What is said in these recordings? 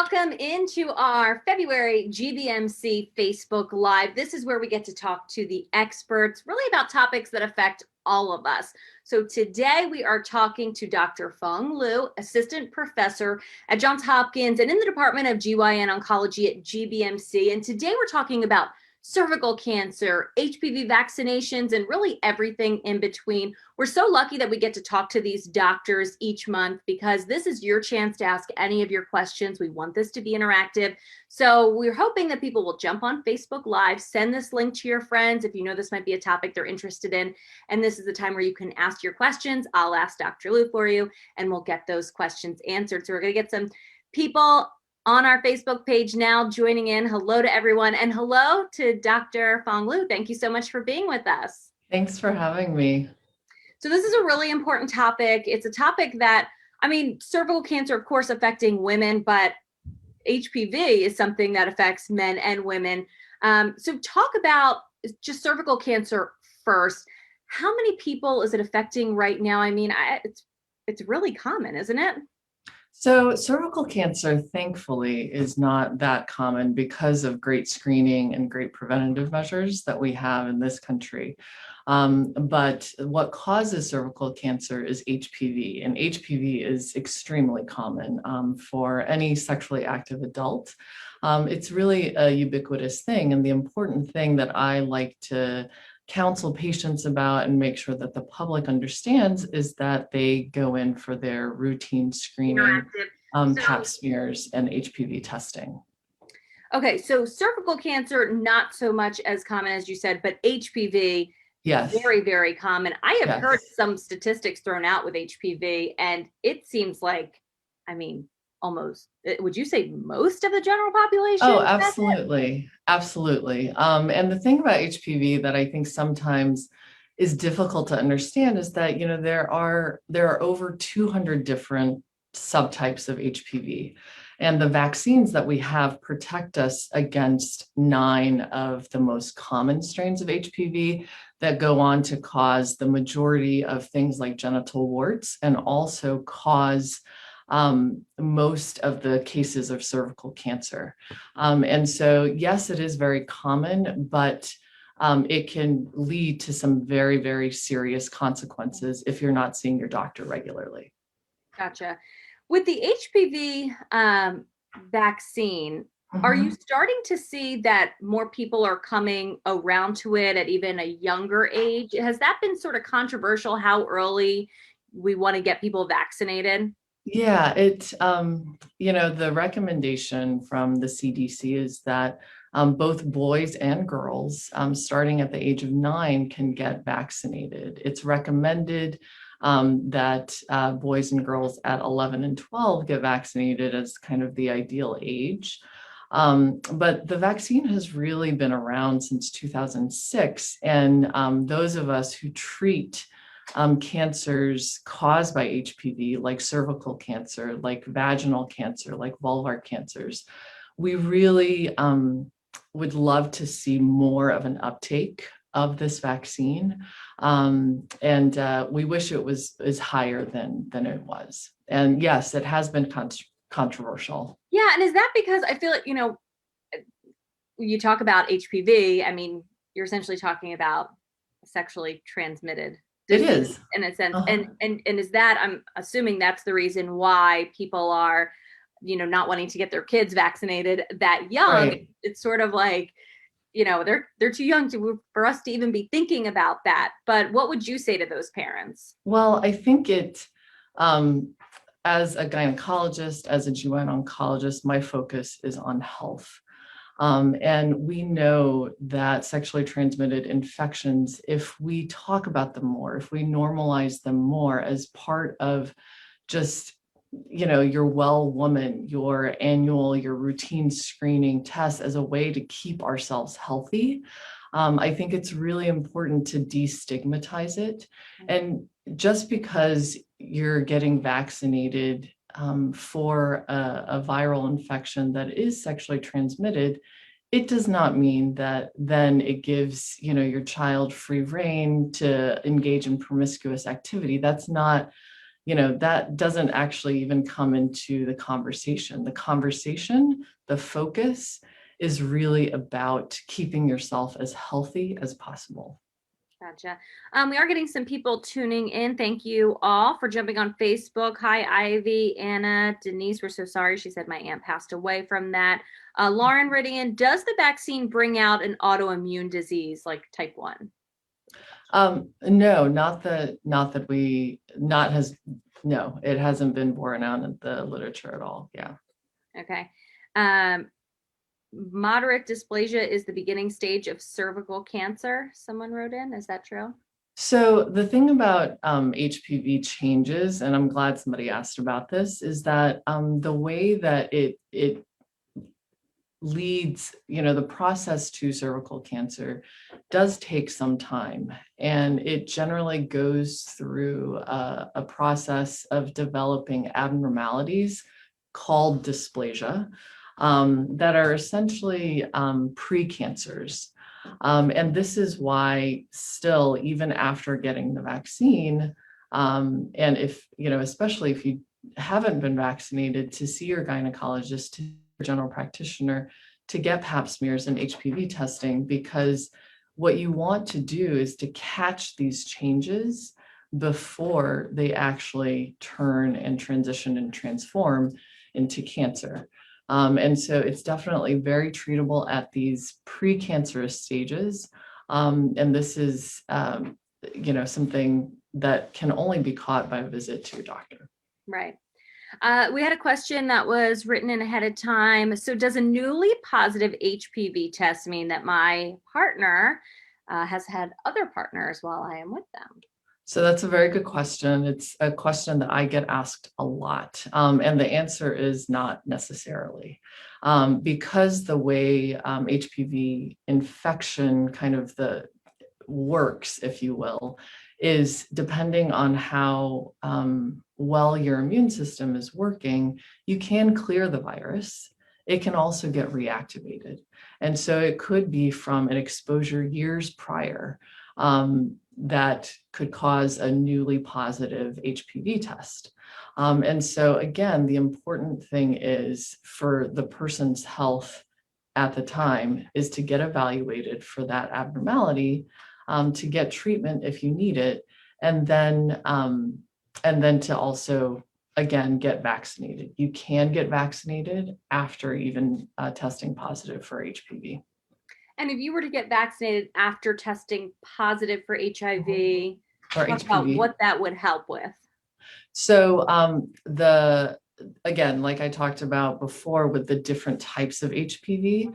Welcome into our February GBMC Facebook Live. This is where we get to talk to the experts, really about topics that affect all of us. So today we are talking to Dr. Fong Liu, assistant professor at Johns Hopkins and in the Department of GYN Oncology at GBMC. And today we're talking about cervical cancer, HPV vaccinations, and really everything in between. We're so lucky that we get to talk to these doctors each month because this is your chance to ask any of your questions. We want this to be interactive. So we're hoping that people will jump on Facebook Live, send this link to your friends if you know this might be a topic they're interested in. And this is the time where you can ask your questions. I'll ask Dr. Liu for you, and we'll get those questions answered. So we're going to get some people on our Facebook page now joining in. Hello to everyone, and hello to Dr. Fong Liu. Thank you so much for being with us. Thanks for having me. So this is a really important topic. It's a topic that, cervical cancer, of course, affecting women, but HPV is something that affects men and women. So talk about just cervical cancer first. How many people is it affecting right now? It's really common, isn't it? So cervical cancer, thankfully, is not that common because of great screening and great preventative measures that we have in this country. But what causes cervical cancer is HPV, and HPV is extremely common for any sexually active adult. It's really a ubiquitous thing, and the important thing that I like to counsel patients about and make sure that the public understands is that they go in for their routine screening, pap smears, and HPV testing. Okay, so cervical cancer, not so much as common as you said, but HPV, yes, very, very common. I have heard some statistics thrown out with HPV, and it seems like, almost, would you say most of the general population? Oh, absolutely. Absolutely. And the thing about HPV that I think sometimes is difficult to understand is that, there are over 200 different subtypes of HPV, and the vaccines that we have protect us against 9 of the most common strains of HPV that go on to cause the majority of things like genital warts and also cause most of the cases of cervical cancer. And so, yes, it is very common, but it can lead to some very, very serious consequences if you're not seeing your doctor regularly. Gotcha. With the HPV vaccine, are you starting to see that more people are coming around to it at even a younger age? Has that been sort of controversial, how early we want to get people vaccinated? Yeah, the recommendation from the CDC is that both boys and girls, starting at the age of 9, can get vaccinated. It's recommended that boys and girls at 11 and 12 get vaccinated as kind of the ideal age. But the vaccine has really been around since 2006. And those of us who treat cancers caused by HPV, like cervical cancer, like vaginal cancer, like vulvar cancers, we really would love to see more of an uptake of this vaccine. And we wish it was higher than it was. And yes, it has been controversial. Yeah, and is that because I feel like, you talk about HPV, you're essentially talking about sexually transmitted disease. It is. In a sense. And is that, I'm assuming that's the reason why people are, not wanting to get their kids vaccinated that young. Right. It's sort of like, they're too young for us to even be thinking about that. But what would you say to those parents? Well, I think as a gynecologist, as a GYN oncologist, my focus is on health. And we know that sexually transmitted infections, if we talk about them more, if we normalize them more as part of just, your well woman, your routine screening tests as a way to keep ourselves healthy, I think it's really important to destigmatize it. And just because you're getting vaccinated for a viral infection that is sexually transmitted, it does not mean that then it gives, your child free rein to engage in promiscuous activity. That's not, that doesn't actually even come into the conversation. The focus is really about keeping yourself as healthy as possible. Gotcha. We are getting some people tuning in. Thank you all for jumping on Facebook. Hi, Ivy, Anna, Denise. We're so sorry. She said my aunt passed away from that. Lauren writing in, does the vaccine bring out an autoimmune disease like type 1? No, no, it hasn't been borne out in the literature at all. Yeah. Okay. Moderate dysplasia is the beginning stage of cervical cancer. Someone wrote in. Is that true? So the thing about HPV changes, and I'm glad somebody asked about this, is that the way that it leads, the process to cervical cancer does take some time, and it generally goes through a process of developing abnormalities called dysplasia that are essentially precancers. And this is why still, even after getting the vaccine, and if, especially if you haven't been vaccinated, to see your gynecologist, to your general practitioner, to get pap smears and HPV testing, because what you want to do is to catch these changes before they actually turn and transition and transform into cancer. And so it's definitely very treatable at these precancerous stages. And this is, something that can only be caught by a visit to your doctor. Right. We had a question that was written in ahead of time. So does a newly positive HPV test mean that my partner has had other partners while I am with them? So that's a very good question. It's a question that I get asked a lot. And the answer is not necessarily. Because the way HPV infection kind of works, if you will, is depending on how well your immune system is working, you can clear the virus. It can also get reactivated. And so it could be from an exposure years prior that could cause a newly positive HPV test. And so again, the important thing is for the person's health at the time is to get evaluated for that abnormality, to get treatment if you need it, and then to also, again, get vaccinated. You can get vaccinated after even testing positive for HPV. And if you were to get vaccinated after testing positive for HIV, Or talk about HPV. what that would help with. So again, like I talked about before with the different types of HPV,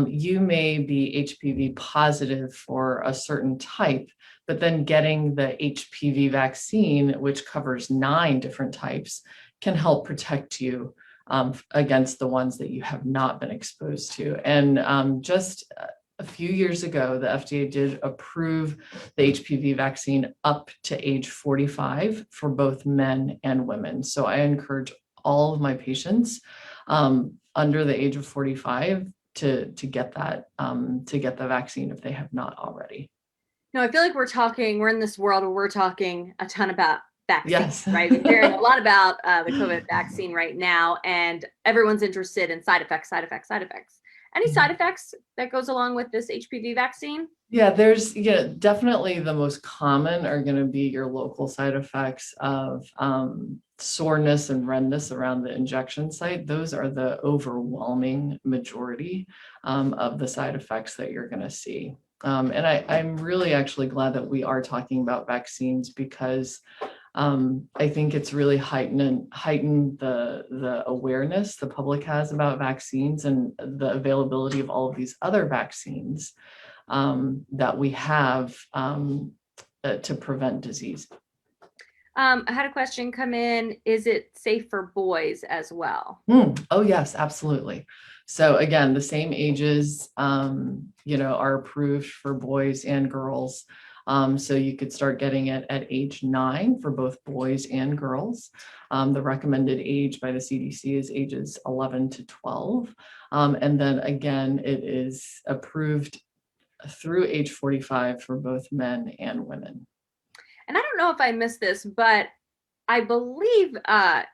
you may be HPV positive for a certain type, but then getting the HPV vaccine, which covers 9 different types, can help protect you against the ones that you have not been exposed to. And just a few years ago, the FDA did approve the HPV vaccine up to age 45 for both men and women. So I encourage all of my patients under the age of 45 to get the vaccine if they have not already. No, I feel like we're in this world where we're talking a ton about vaccines, yes. right? We're hearing a lot about the COVID vaccine right now, and everyone's interested in side effects. Any side effects that goes along with this HPV vaccine? Yeah, there's definitely the most common are going to be your local side effects of soreness and redness around the injection site. Those are the overwhelming majority of the side effects that you're going to see. And I'm really actually glad that we are talking about vaccines, because I think it's really heightened the awareness the public has about vaccines and the availability of all of these other vaccines that we have to prevent disease. I had a question come in. Is it safe for boys as well? Oh, yes, absolutely. So again, the same ages, are approved for boys and girls. So you could start getting it at age 9 for both boys and girls. The recommended age by the CDC is ages 11 to 12. And then again, it is approved through age 45 for both men and women. And I don't know if I missed this, but I believe at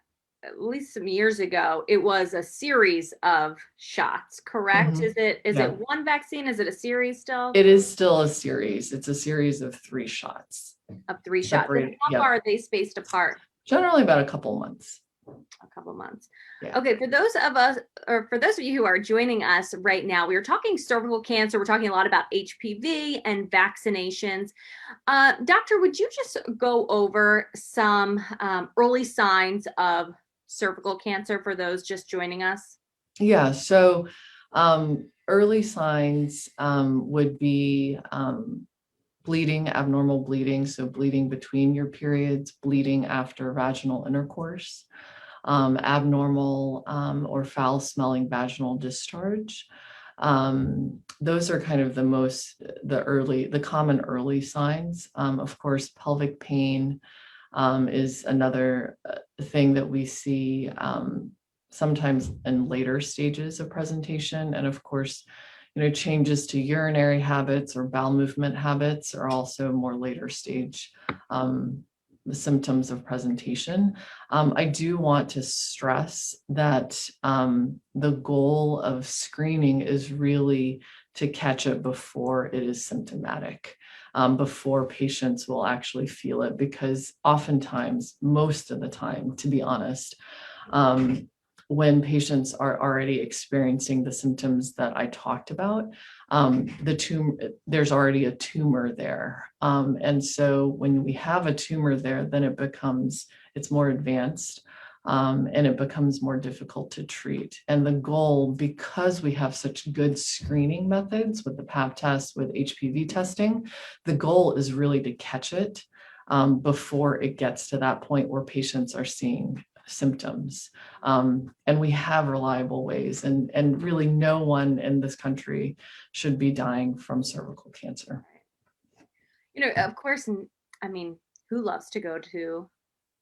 least some years ago, it was a series of shots, correct? Mhm. Is it Yeah, one vaccine? Is it a series still it is still a series. It's a series of 3 shots of 3 shots? And separated. how Yep. far are they spaced apart? Generally about a couple months. A couple months. Yeah. Okay, for those of us, or for those of you who are joining us right now, we are talking cervical cancer. We're talking a lot about HPV and vaccinations. Doctor, would you just go over some early signs of cervical cancer for those just joining us? Yeah. So early signs would be bleeding, abnormal bleeding. So bleeding between your periods, bleeding after vaginal intercourse, abnormal or foul smelling vaginal discharge. Those are kind of the common early signs. Of course, pelvic pain is another thing that we see sometimes in later stages of presentation. And of course, changes to urinary habits or bowel movement habits are also more later stage symptoms of presentation. I do want to stress that the goal of screening is really to catch it before it is symptomatic, before patients will actually feel it, because oftentimes, most of the time, to be honest, when patients are already experiencing the symptoms that I talked about, there's already a tumor there. And so when we have a tumor there, then it's more advanced, and it becomes more difficult to treat. And the goal, because we have such good screening methods with the Pap test, with HPV testing, the goal is really to catch it before it gets to that point where patients are seeing symptoms. And we have reliable ways, and really no one in this country should be dying from cervical cancer. Of course, I mean, who loves to go to,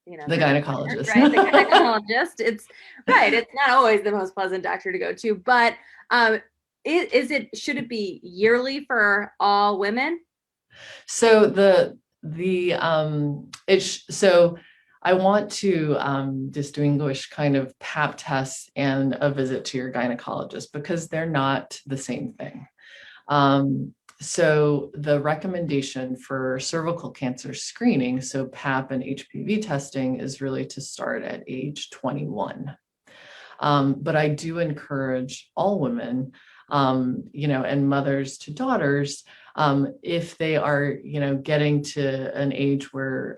The their doctor, gynecologist. right? The gynecologist. It's right. It's not always the most pleasant doctor to go to, but should it be yearly for all women? So so I want to distinguish kind of Pap tests and a visit to your gynecologist, because they're not the same thing. So the recommendation for cervical cancer screening, so Pap and HPV testing, is really to start at age 21. But I do encourage all women, and mothers to daughters, if they are, getting to an age where,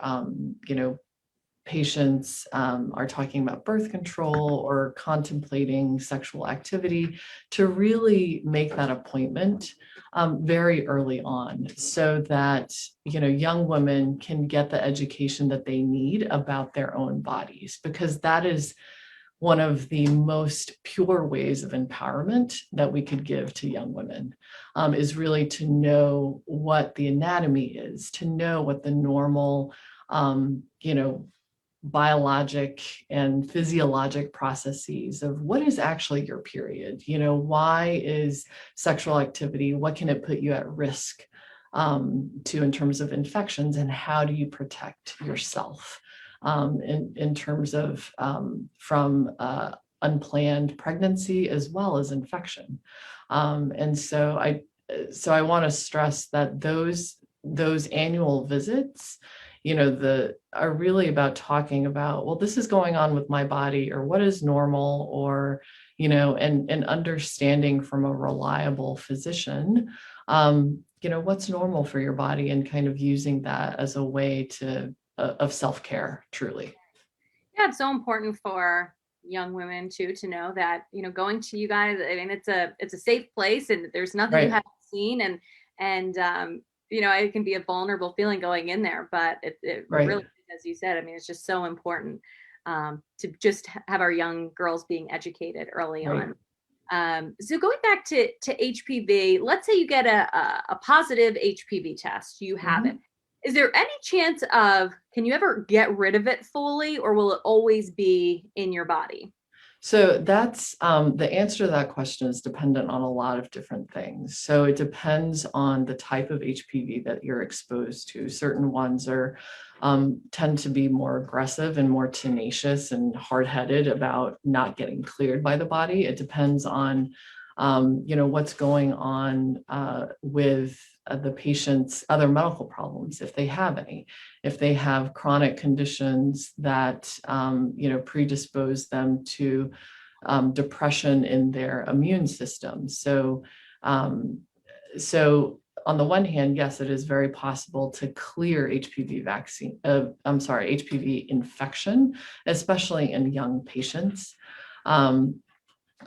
patients are talking about birth control or contemplating sexual activity, to really make that appointment very early on, so that young women can get the education that they need about their own bodies, because that is one of the most pure ways of empowerment that we could give to young women, is really to know what the anatomy is, to know what the normal, biologic and physiologic processes of what is actually your period. Why is sexual activity, what can it put you at risk to in terms of infections, and how do you protect yourself in terms of from unplanned pregnancy as well as infection. And so I want to stress that those annual visits, are really about talking about, well, this is going on with my body, or what is normal, or, and understanding from a reliable physician, what's normal for your body, and kind of using that as a way of self-care, truly. Yeah, it's so important for young women too to know that going to you guys. I mean, it's a safe place, and there's nothing you Right, haven't seen, and it can be a vulnerable feeling going in there, but it right, really, as you said, I mean, it's just so important to just have our young girls being educated early right. on. So going back to HPV, let's say you get a positive HPV test, you have it. Mhm. Is there any chance of, can you ever get rid of it fully, or will it always be in your body? So that's the answer to that question is dependent on a lot of different things. So it depends on the type of HPV that you're exposed to. Certain ones are tend to be more aggressive and more tenacious and hard-headed about not getting cleared by the body. It depends on what's going on with the patient's other medical problems, if they have any, if they have chronic conditions that, predispose them to depression in their immune system. So on the one hand, yes, it is very possible to clear HPV infection, especially in young patients.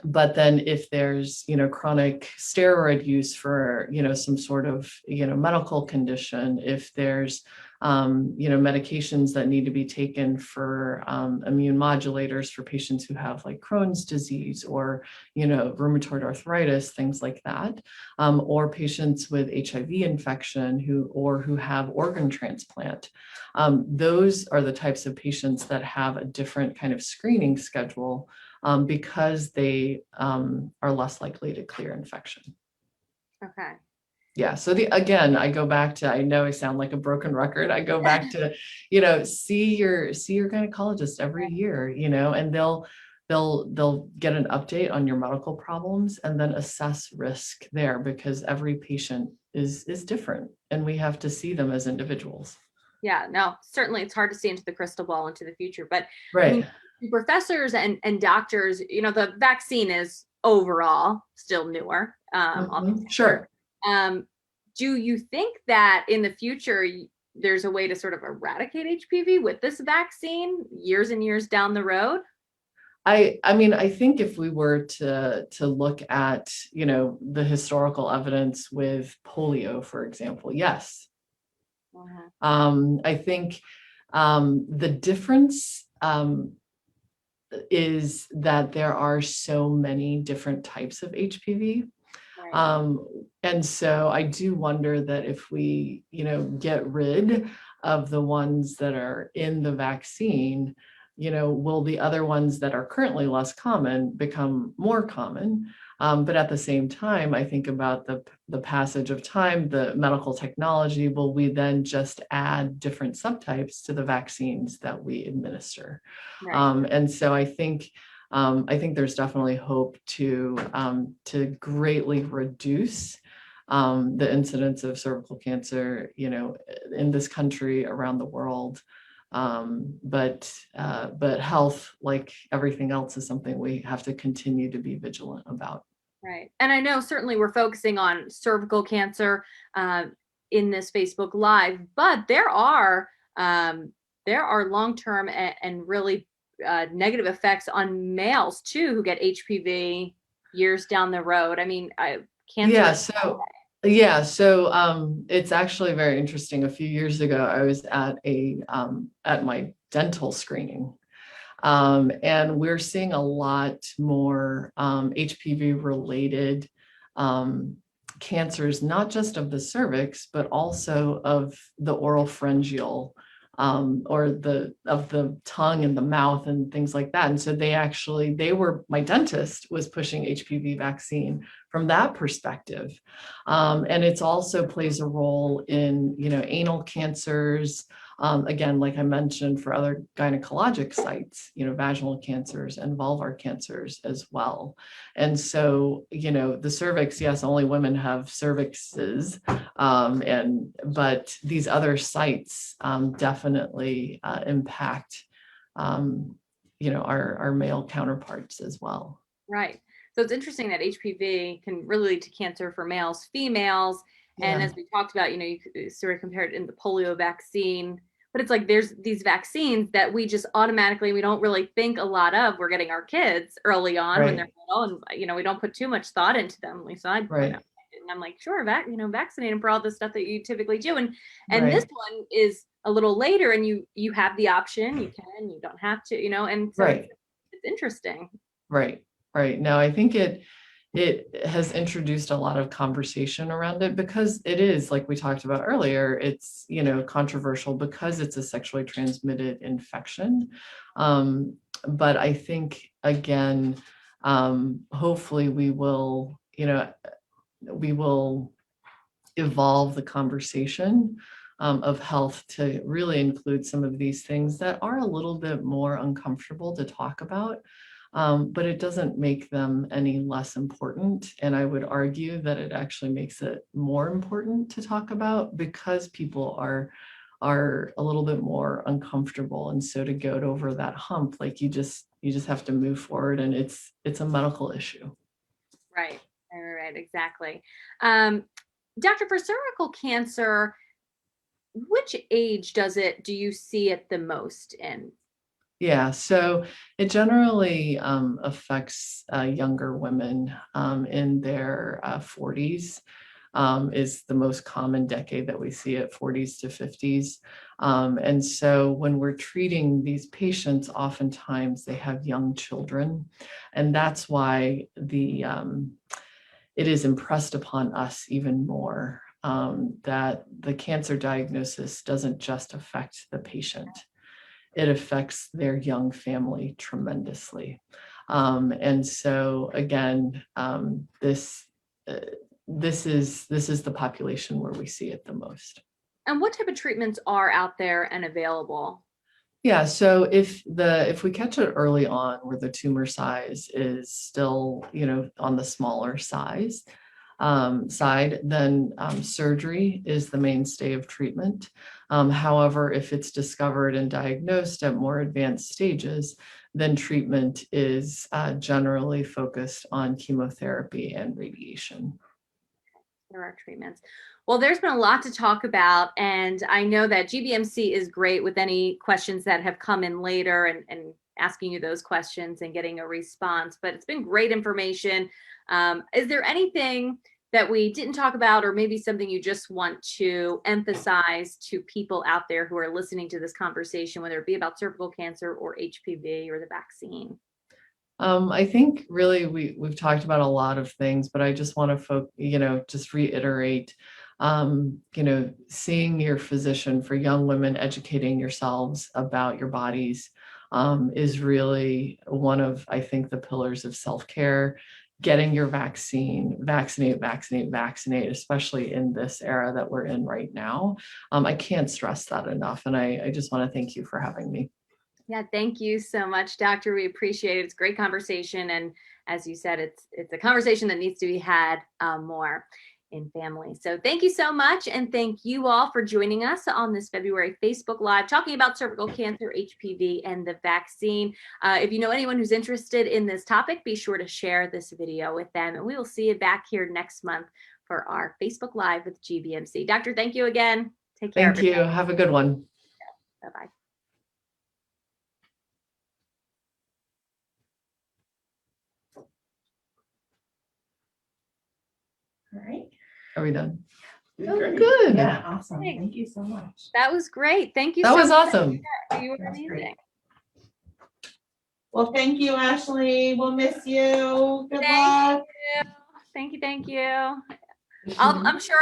But then if there's, chronic steroid use for, some sort of, medical condition, if there's, medications that need to be taken for immune modulators for patients who have like Crohn's disease or, rheumatoid arthritis, things like that, or patients with HIV infection who have organ transplant. Those are the types of patients that have a different kind of screening schedule because they are less likely to clear infection. Okay. Yeah. So again, I go back to, I know I sound like a broken record. I go back to, see your gynecologist every year, and they'll get an update on your medical problems and then assess risk there, because every patient is different and we have to see them as individuals. Yeah, no, certainly it's hard to see into the crystal ball into the future, but right. I mean, professors and doctors, the vaccine is overall still newer. Sure. Do you think that in the future there's a way to sort of eradicate HPV with this vaccine years and years down the road? I mean, I think if we were to look at, the historical evidence with polio, for example, yes. I think the difference is that there are so many different types of HPV. Right. And so I do wonder that if we, get rid of the ones that are in the vaccine, will the other ones that are currently less common become more common? But at the same time, I think about the passage of time, the medical technology, will we then just add different subtypes to the vaccines that we administer? Right. And so I think there's definitely hope to greatly reduce the incidence of cervical cancer, in this country, around the world. But health, like everything else, is something we have to continue to be vigilant about. Right. And I know certainly we're focusing on cervical cancer in this Facebook Live, but there are long-term and really negative effects on males too who get HPV years down the road. I mean, cancer. Yeah, so it's actually very interesting. A few years ago, I was at at my dental screening. And we're seeing a lot more HPV related cancers, not just of the cervix, but also of the oral pharyngeal, or of the tongue and the mouth and things like that. And so my dentist was pushing HPV vaccine from that perspective. And it's also plays a role in, anal cancers. Again, like I mentioned, for other gynecologic sites, vaginal cancers and vulvar cancers as well. And so, the cervix, yes, only women have cervixes, but these other sites definitely impact, our male counterparts as well. Right. So it's interesting that HPV can really lead to cancer for males, females. And as we talked about, you sort of compared it in the polio vaccine, but it's like there's these vaccines that we just automatically, we don't really think a lot of. We're getting our kids early on when they're little, and we don't put too much thought into them. At least I, and I'm like, sure, vaccinate them for all the stuff that you typically do. And this one is a little later, and you have the option. You can, you don't have to, and so it's interesting. Right. Now, I think it has introduced a lot of conversation around it, because it is, like we talked about earlier, it's, controversial because it's a sexually transmitted infection. But I think, again, hopefully we will, we will evolve the conversation of health to really include some of these things that are a little bit more uncomfortable to talk about. But it doesn't make them any less important. And I would argue that it actually makes it more important to talk about because people are a little bit more uncomfortable. And so to go over that hump, like you just have to move forward, and it's a medical issue. Right. Right. Exactly. Doctor, for cervical cancer, which age do you see it the most in? Yeah, so it generally affects younger women in their 40s. Is the most common decade that we see it, 40s to 50s. And so when we're treating these patients, oftentimes they have young children. And that's why it is impressed upon us even more that the cancer diagnosis doesn't just affect the patient. It affects their young family tremendously. And so again, this is the population where we see it the most. And what type of treatments are out there and available? Yeah, so if we catch it early on where the tumor size is still, on the smaller side, then surgery is the mainstay of treatment. However, if it's discovered and diagnosed at more advanced stages, then treatment is generally focused on chemotherapy and radiation. There are treatments. Well, there's been a lot to talk about, and I know that GBMC is great with any questions that have come in later and asking you those questions and getting a response, but it's been great information. Is there anything that we didn't talk about, or maybe something you just want to emphasize to people out there who are listening to this conversation, whether it be about cervical cancer or HPV or the vaccine? I think really we've talked about a lot of things, but I just want to just reiterate, seeing your physician for young women, educating yourselves about your bodies is really one of, I think, the pillars of self-care. Getting your vaccine, vaccinate, especially in this era that we're in right now. I can't stress that enough. And I just want to thank you for having me. Yeah, thank you so much, Doctor. We appreciate it. It's a great conversation. And as you said, it's a conversation that needs to be had more in family. So thank you so much. And thank you all for joining us on this February Facebook Live, talking about cervical cancer, HPV, and the vaccine. If you know anyone who's interested in this topic, be sure to share this video with them. And we will see you back here next month for our Facebook Live with GBMC. Doctor, thank you again. Take care. Thank you. Have a good one. Bye-bye. All right. Are we done? Oh, good. Yeah, awesome. Thank you so much. That was great. Thank you. That so was much. awesome. Yeah, you were That's amazing. great. Well, thank you, Ashley. We'll miss you. Good luck. Thank you. I'm sure